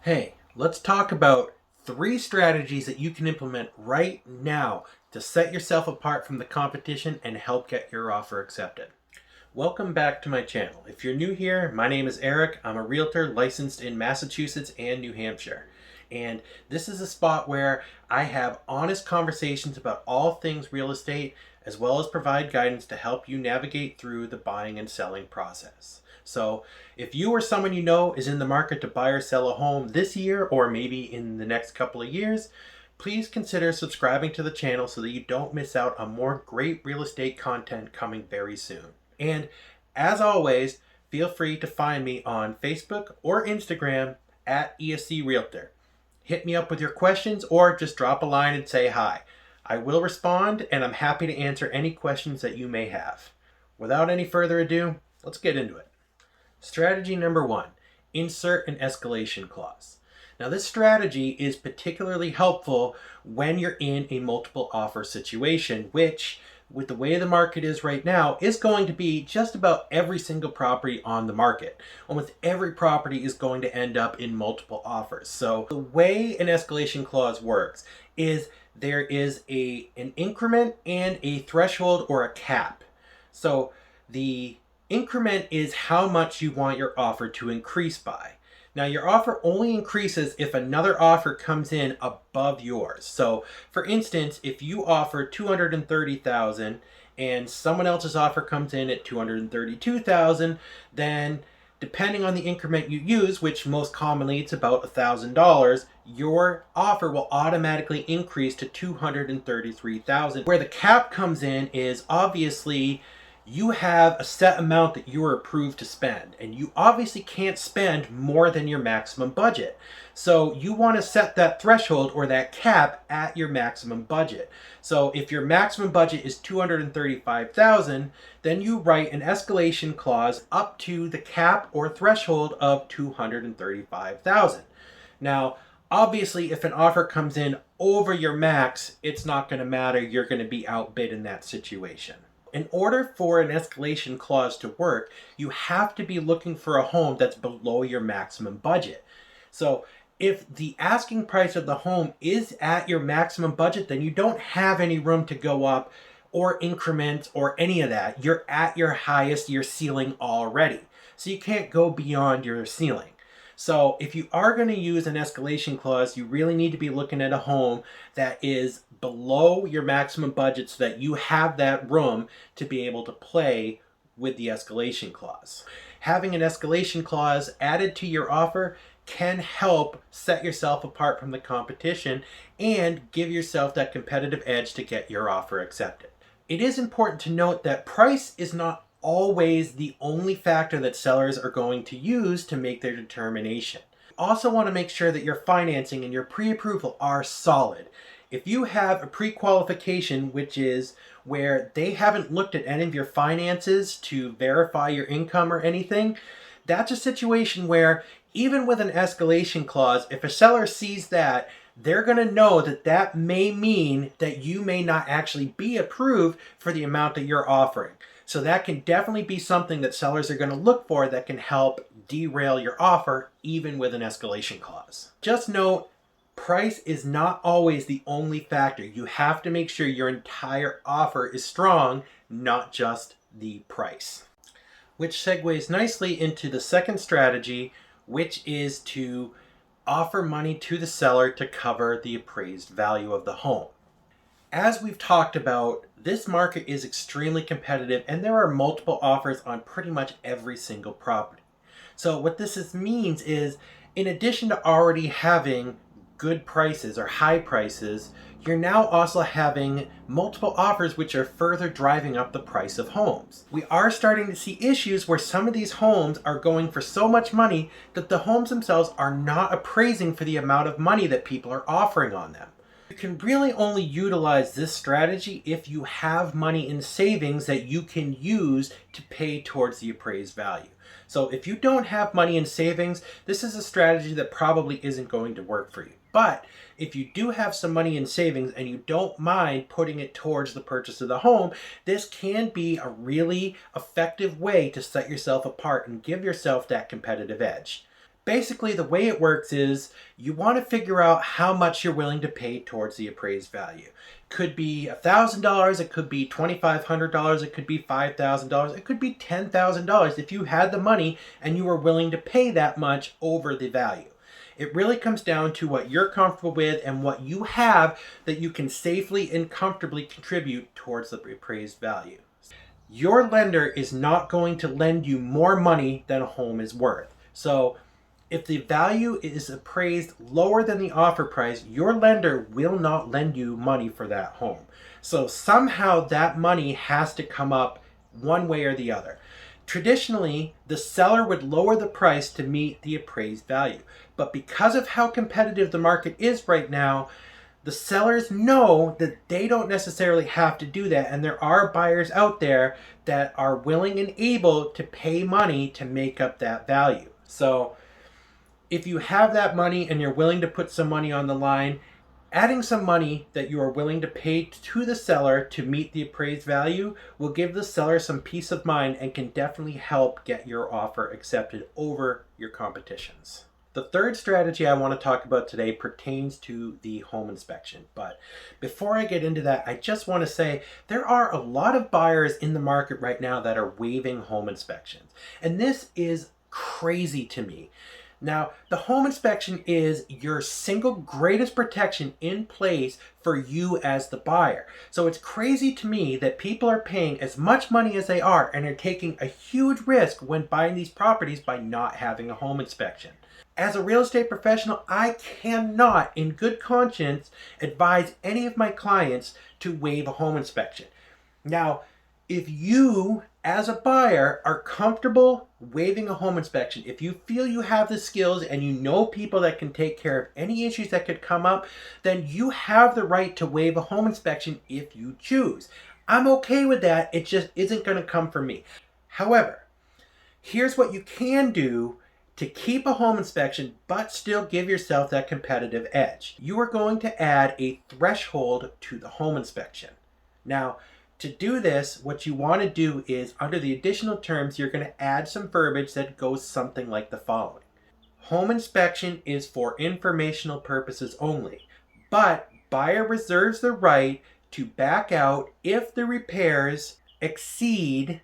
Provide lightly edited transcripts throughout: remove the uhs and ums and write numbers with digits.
Hey, let's talk about 3 strategies that you can implement right now to set yourself apart from the competition and help get your offer accepted. Welcome back to my channel. If you're new here, my name is Eric. I'm a realtor licensed in Massachusetts and New Hampshire. And this is a spot where I have honest conversations about all things real estate, as well as provide guidance to help you navigate through the buying and selling process. So if you or someone you know is in the market to buy or sell a home this year, or maybe in the next couple of years, please consider subscribing to the channel so that you don't miss out on more great real estate content coming very soon. And as always, feel free to find me on Facebook or Instagram at ESC Realtor. Hit me up with your questions or just drop a line and say hi. I will respond, and I'm happy to answer any questions that you may have. Without any further ado, let's get into it. Strategy number 1, insert an escalation clause. Now, this strategy is particularly helpful when you're in a multiple offer situation, which, with the way the market is right now, is going to be just about every single property on the market. Almost every property is going to end up in multiple offers. So the way an escalation clause works is there is an increment and a threshold or a cap. So the increment is how much you want your offer to increase by. Now, your offer only increases if another offer comes in above yours. So, for instance, if you offer $230,000 and someone else's offer comes in at $232,000, then depending on the increment you use, which most commonly it's about $1,000, your offer will automatically increase to $233,000. Where the cap comes in is obviously you have a set amount that you are approved to spend, and you obviously can't spend more than your maximum budget. So you want to set that threshold or that cap at your maximum budget. So if your maximum budget is $235,000, then you write an escalation clause up to the cap or threshold of $235,000. Now, obviously, if an offer comes in over your max, it's not going to matter. You're going to be outbid in that situation. In order for an escalation clause to work, you have to be looking for a home that's below your maximum budget. So if the asking price of the home is at your maximum budget, then you don't have any room to go up or increment or any of that. You're at your highest, your ceiling already. So you can't go beyond your ceiling. So if you are going to use an escalation clause, you really need to be looking at a home that is below your maximum budget so that you have that room to be able to play with the escalation clause. Having an escalation clause added to your offer can help set yourself apart from the competition and give yourself that competitive edge to get your offer accepted. It is important to note that price is not always the only factor that sellers are going to use to make their determination. You also want to make sure that your financing and your pre-approval are solid. If you have a pre-qualification, which is where they haven't looked at any of your finances to verify your income or anything, that's a situation where even with an escalation clause, if a seller sees that, they're going to know that that may mean that you may not actually be approved for the amount that you're offering. So that can definitely be something that sellers are going to look for that can help derail your offer, even with an escalation clause. Just note, price is not always the only factor. You have to make sure your entire offer is strong, not just the price. Which segues nicely into the second strategy, which is to offer money to the seller to cover the appraised value of the home. As we've talked about, this market is extremely competitive and there are multiple offers on pretty much every single property. So what this means is, in addition to already having good prices or high prices, you're now also having multiple offers which are further driving up the price of homes. We are starting to see issues where some of these homes are going for so much money that the homes themselves are not appraising for the amount of money that people are offering on them. You can really only utilize this strategy if you have money in savings that you can use to pay towards the appraised value. So if you don't have money in savings, this is a strategy that probably isn't going to work for you. But if you do have some money in savings and you don't mind putting it towards the purchase of the home, this can be a really effective way to set yourself apart and give yourself that competitive edge. Basically, the way it works is you want to figure out how much you're willing to pay towards the appraised value. Could be $1,000, it could be $2,500, it could be $5,000, it could be $10,000 if you had the money and you were willing to pay that much over the value. It really comes down to what you're comfortable with and what you have that you can safely and comfortably contribute towards the appraised value. Your lender is not going to lend you more money than a home is worth. So if the value is appraised lower than the offer price, your lender will not lend you money for that home. So somehow that money has to come up one way or the other. Traditionally, the seller would lower the price to meet the appraised value. But because of how competitive the market is right now, the sellers know that they don't necessarily have to do that, and there are buyers out there that are willing and able to pay money to make up that value. So if you have that money and you're willing to put some money on the line, adding some money that you are willing to pay to the seller to meet the appraised value will give the seller some peace of mind and can definitely help get your offer accepted over your competitions. The third strategy I want to talk about today pertains to the home inspection. But before I get into that, I just want to say there are a lot of buyers in the market right now that are waiving home inspections. And this is crazy to me. Now, the home inspection is your single greatest protection in place for you as the buyer. So it's crazy to me that people are paying as much money as they are and are taking a huge risk when buying these properties by not having a home inspection. As a real estate professional, I cannot, in good conscience, advise any of my clients to waive a home inspection. Now, if you, as a buyer, are comfortable waiving a home inspection, if you feel you have the skills and you know people that can take care of any issues that could come up, then you have the right to waive a home inspection if you choose. I'm okay with that. It just isn't going to come from me. However, here's what you can do to keep a home inspection but still give yourself that competitive edge. You are going to add a threshold to the home inspection. Now, to do this, what you want to do is, under the additional terms, you're going to add some verbiage that goes something like the following. Home inspection is for informational purposes only, but buyer reserves the right to back out if the repairs exceed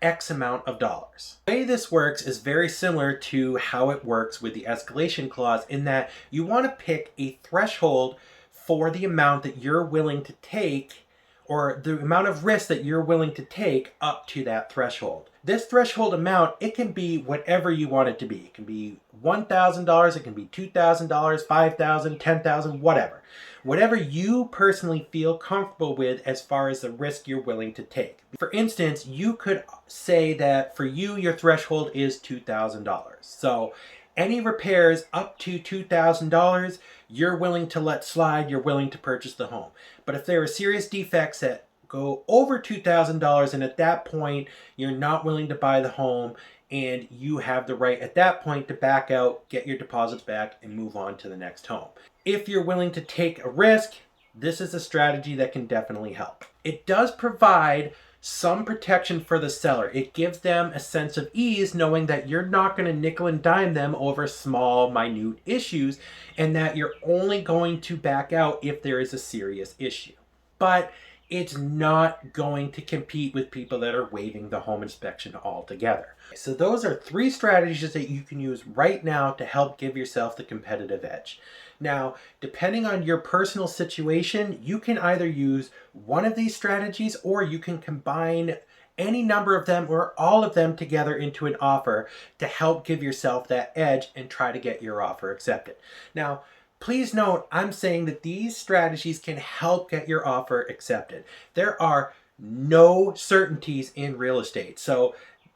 X amount of dollars. The way this works is very similar to how it works with the escalation clause, in that you want to pick a threshold for the amount that you're willing to take, or the amount of risk that you're willing to take up to that threshold. This threshold amount, it can be whatever you want it to be. It can be $1,000, it can be $2,000, $5,000, $10,000, whatever. Whatever you personally feel comfortable with as far as the risk you're willing to take. For instance, you could say that for you, your threshold is $2,000. So any repairs up to $2,000, you're willing to let slide, you're willing to purchase the home. But if there are serious defects that go over $2,000, and at that point, you're not willing to buy the home, and you have the right at that point to back out, get your deposits back, and move on to the next home. If you're willing to take a risk, this is a strategy that can definitely help. It does provide some protection for the seller. It gives them a sense of ease knowing that you're not going to nickel and dime them over small, minute issues, and that you're only going to back out if there is a serious issue. But it's not going to compete with people that are waiving the home inspection altogether. So those are three strategies that you can use right now to help give yourself the competitive edge. Now, depending on your personal situation, you can either use one of these strategies, or you can combine any number of them or all of them together into an offer to help give yourself that edge and try to get your offer accepted. Now, please note, I'm saying that these strategies can help get your offer accepted. There are no certainties in real estate. So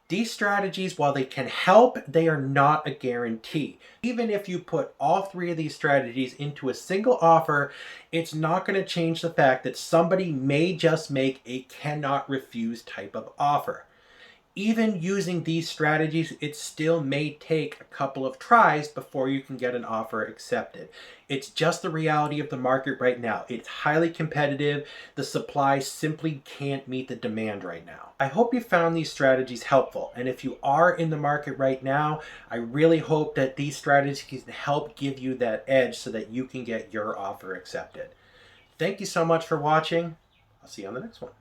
these strategies, while they can help, they are not a guarantee. Even if you put all three of these strategies into a single offer, it's not going to change the fact that somebody may just make a cannot refuse type of offer. Even using these strategies, it still may take a couple of tries before you can get an offer accepted. It's just the reality of the market right now. It's highly competitive. The supply simply can't meet the demand right now. I hope you found these strategies helpful. And if you are in the market right now, I really hope that these strategies can help give you that edge so that you can get your offer accepted. Thank you so much for watching. I'll see you on the next one.